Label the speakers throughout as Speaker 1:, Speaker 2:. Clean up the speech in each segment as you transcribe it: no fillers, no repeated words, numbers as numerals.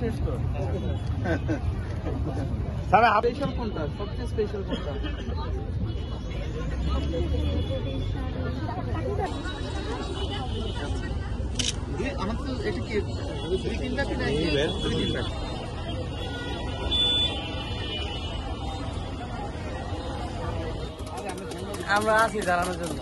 Speaker 1: শেষ তো। স্পেশাল কোনটা, সবচেয়ে স্পেশাল কোনটা? আমার তো এটা কি আমরা আছি জানানোর জন্য।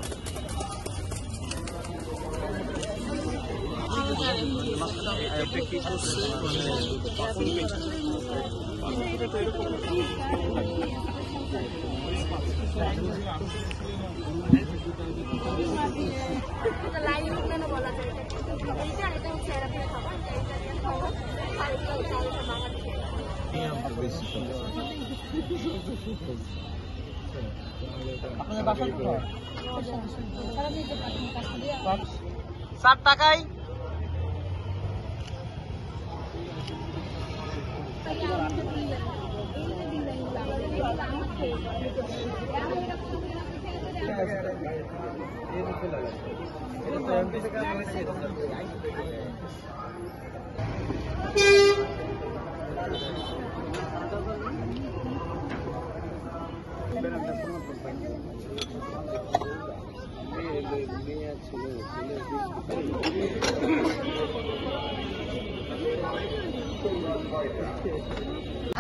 Speaker 1: আপনাদের বাসা কোথায়? 7 টাকায়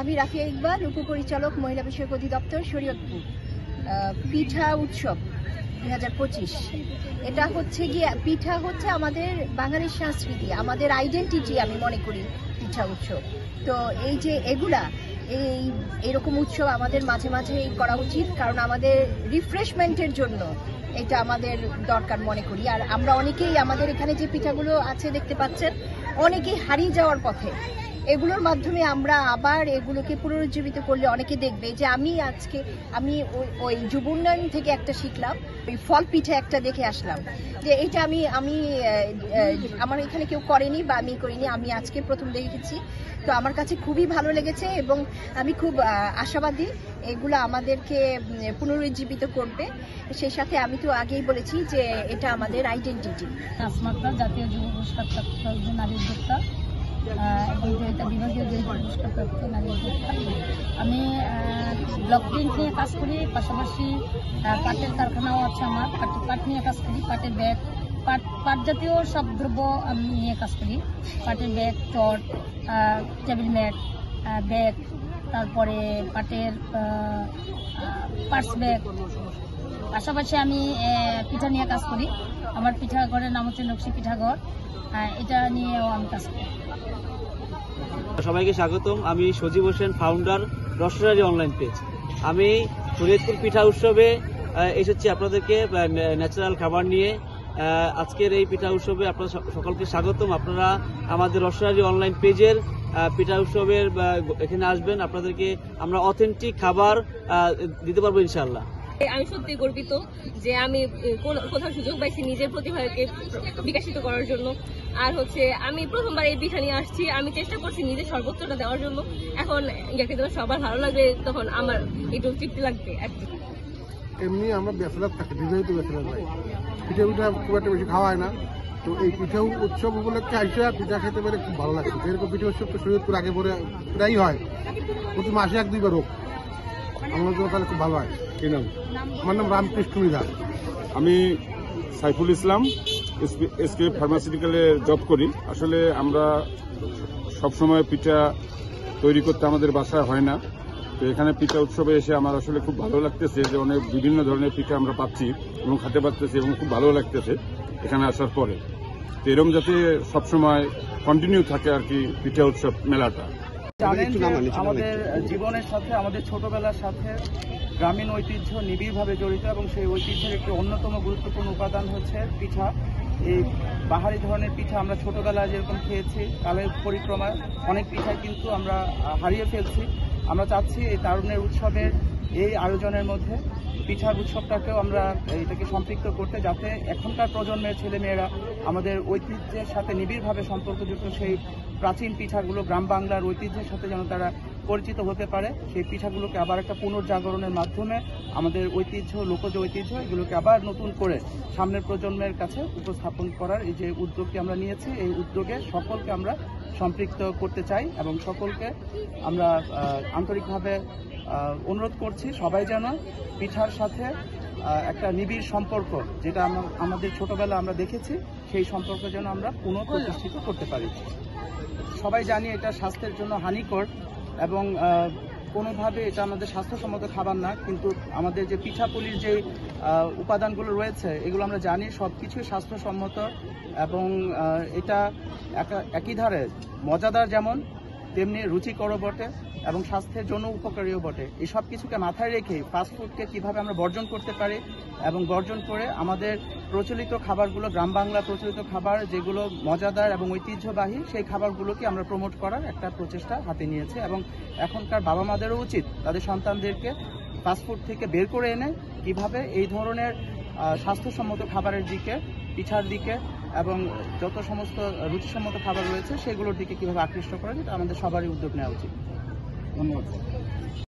Speaker 2: আমি রাফিয়া ইকবাল, উপপরিচালক মহিলা বিষয়ক অধিদপ্তর শরীয়তপুর। পিঠা উৎসব 2025 এটা হচ্ছে গিয়ে, পিঠা হচ্ছে আমাদের বাঙালির সংস্কৃতি, আমাদের আইডেন্টিটি আমি মনে করি পিঠা উৎসব। তো এই যে এরকম উৎসব আমাদের মাঝে মাঝে করা উচিত, কারণ আমাদের রিফ্রেশমেন্টের জন্য এটা আমাদের দরকার মনে করি। আর আমরা অনেকেই আমাদের এখানে যে পিঠাগুলো আছে দেখতে পাচ্ছেন, অনেকেই হারিয়ে যাওয়ার পথে। এগুলোর মাধ্যমে আমরা আবার এগুলোকে পুনরুজ্জীবিত করলে অনেকে দেখবে যে আমি ওই যুব উন্নয়ন থেকে একটা শিখলাম, ওই ফল পিঠা একটা দেখে আসলাম যে এটা আমি আমার এখানে কেউ করেনি বা আমি করিনি, আমি আজকে প্রথম দেখেছি। তো আমার কাছে খুবই ভালো লেগেছে এবং আমি খুব আশাবাদী এগুলো আমাদেরকে পুনরুজ্জীবিত করবে। সেই সাথে আমি তো আগেই বলেছি যে এটা আমাদের আইডেন্টিটি।
Speaker 3: আসমাত্রা জাতীয় যুব পুরস্কার প্রাপ্ত নারী উদ্যোক্তা এবং জয়িতা বিভাগীয় পুরস্কার প্রাপ্ত নারী উদ্যোক্তা। আমি ব্লক প্রিন্ট নিয়ে কাজ করি, পাশাপাশি পাটের কারখানাও আছে আমার। পাট নিয়ে কাজ করি, পাটের ব্যাগ, পাট জাতীয় সব দ্রব্য আমি নিয়ে কাজ করি। পাটের ব্যাগ, চট, টেবিল ম্যাট, ব্যাগ, তারপরে পাটের পার্স ব্যাগ। পাশাপাশি আমি পিঠা নিয়ে কাজ করি। আমার পিঠাঘরের নাম হচ্ছে নকশি পিঠাঘর, এটা নিয়েও আমি কাজ করি।
Speaker 4: সবাইকে স্বাগতম। আমি সজীব হোসেন, ফাউন্ডার রসরারি অনলাইন পেজ। আমি শরীয়তপুর পিঠা উৎসবে এসেছি আপনাদেরকে ন্যাচারাল খাবার নিয়ে। আজকের এই পিঠা উৎসবে আপনারা সকলকে স্বাগতম। আপনারা আমাদের রসরারি অনলাইন পেজের পিঠা উৎসবের এখানে আসবেন, আপনাদেরকে আমরা অথেন্টিক খাবার দিতে পারবো ইনশাআল্লাহ।
Speaker 5: আমি সত্যি গর্বিত যে আমি কোথাও সুযোগ পাইছি নিজের প্রতিভাকে বিকশিত করার জন্য। আর হচ্ছে আমি প্রথমবার এই পিঠা নিয়ে আসছি, আমি চেষ্টা করছি নিজের সর্বোচ্চটা দেওয়ার জন্য। এখন যখন সবার ভালো লাগবে তখন আমার একটু তৃপ্তি লাগবে আর কি।
Speaker 6: এমনি আমরা ব্যাচেলার থাকি, বিবাহিত ব্যাচেলার ভাই, পিঠা খুব একটা বেশি খাওয়া হয় না। তো এই পিঠা উৎসব উপলক্ষে আইসা পিঠা খেতে পারে খুব ভালো লাগছে। যেরকম পিঠা উৎসব তো শরীয়তপুর আগে পরে প্রায়ই হয়, প্রতি মাসে 1-2 বার হোক, আমার জন্য তাহলে খুব ভালো হয়। কি নাম? আমার নাম রামকৃষ্ণ মৃধা।
Speaker 7: আমি সাইফুল ইসলাম, এসকে ফার্মাসিউটিক্যালে জব করি। আসলে আমরা সবসময় পিঠা তৈরি করতে আমাদের বাসায় হয় না, তো এখানে পিঠা উৎসবে এসে আমার আসলে খুব ভালো লাগতেছে যে অনেক বিভিন্ন ধরনের পিঠা আমরা পাচ্ছি এবং খেতে পারতেছি এবং খুব ভালো লাগতেছে এখানে আসার পরে। তো এরকম যাতে সবসময় কন্টিনিউ থাকে আর কি পিঠা উৎসব মেলাটা।
Speaker 1: জানেন আমাদের জীবনের সাথে, আমাদের ছোটবেলার সাথে গ্রামীণ ঐতিহ্য নিবিড়ভাবে জড়িত এবং সেই ঐতিহ্যের একটি অন্যতম গুরুত্বপূর্ণ উপাদান হচ্ছে পিঠা। এই বাহারি ধরনের পিঠা আমরা ছোটবেলায় যেরকম খেয়েছি, কালের পরিক্রমায় অনেক পিঠা কিন্তু আমরা হারিয়ে ফেলছি। আমরা চাচ্ছি এই তারুণ্যের উৎসবের এই আয়োজনের মধ্যে পিঠার উৎসবটাকেও আমরা এটাকে সম্পৃক্ত করতে, যাতে এখনকার প্রজন্মের ছেলেমেয়েরা আমাদের ঐতিহ্যের সাথে নিবিড়ভাবে সম্পর্কযুক্ত সেই প্রাচীন পিঠাগুলো, গ্রাম বাংলার ঐতিহ্যের সাথে যেন তারা পরিচিত হতে পারে। সেই পিঠাগুলোকে আবার একটা পুনর্জাগরণের মাধ্যমে আমাদের ঐতিহ্য, লোকজ ঐতিহ্য, এগুলোকে আবার নতুন করে সামনের প্রজন্মের কাছে উপস্থাপন করার এই যে উদ্যোগটি আমরা নিয়েছি, এই উদ্যোগে সকলকে আমরা সম্পৃক্ত করতে চাই এবং সকলকে আমরা আন্তরিকভাবে অনুরোধ করছি সবাই যেন পিঠার সাথে একটা নিবিড় সম্পর্ক, যেটা আমাদের ছোটবেলা আমরা দেখেছি, সেই সম্পর্ক যেন আমরা পুনঃপ্রতিষ্ঠিত করতে পারি। সবাই জানি এটা স্বাস্থ্যের জন্য হানিকর এবং কোনোভাবে এটা আমাদের স্বাস্থ্যসম্মত খাবার না, কিন্তু আমাদের যে পিঠাপুলির যে উপাদানগুলো রয়েছে এগুলো আমরা জানি সবকিছুই স্বাস্থ্যসম্মত এবং এটা একই ধারে মজাদার যেমন তেমনি রুচিকরও বটে এবং স্বাস্থ্যের জন্য উপকারীও বটে। এই সব কিছুকে মাথায় রেখে ফাস্টফুডকে কিভাবে আমরা বর্জন করতে পারি এবং বর্জন করে আমাদের প্রচলিত খাবারগুলো, গ্রাম বাংলা প্রচলিত খাবার যেগুলো মজাদার এবং ঐতিহ্যবাহী, সেই খাবারগুলোকে আমরা প্রমোট করার একটা প্রচেষ্টা হাতে নিয়েছে এবং এখনকার বাবা মাদেরও উচিত তাদের সন্তানদেরকে ফাস্টফুড থেকে বের করে এনে কিভাবে এই ধরনের স্বাস্থ্যসম্মত খাবারের দিকে, পিঠার দিকে এবং যত সমস্ত রুচিসম্মত খাবার রয়েছে সেগুলোর দিকে কিভাবে আকৃষ্ট করা যায়, আমাদের সবারই উদ্যোগ নেওয়া উচিত। ধন্যবাদ।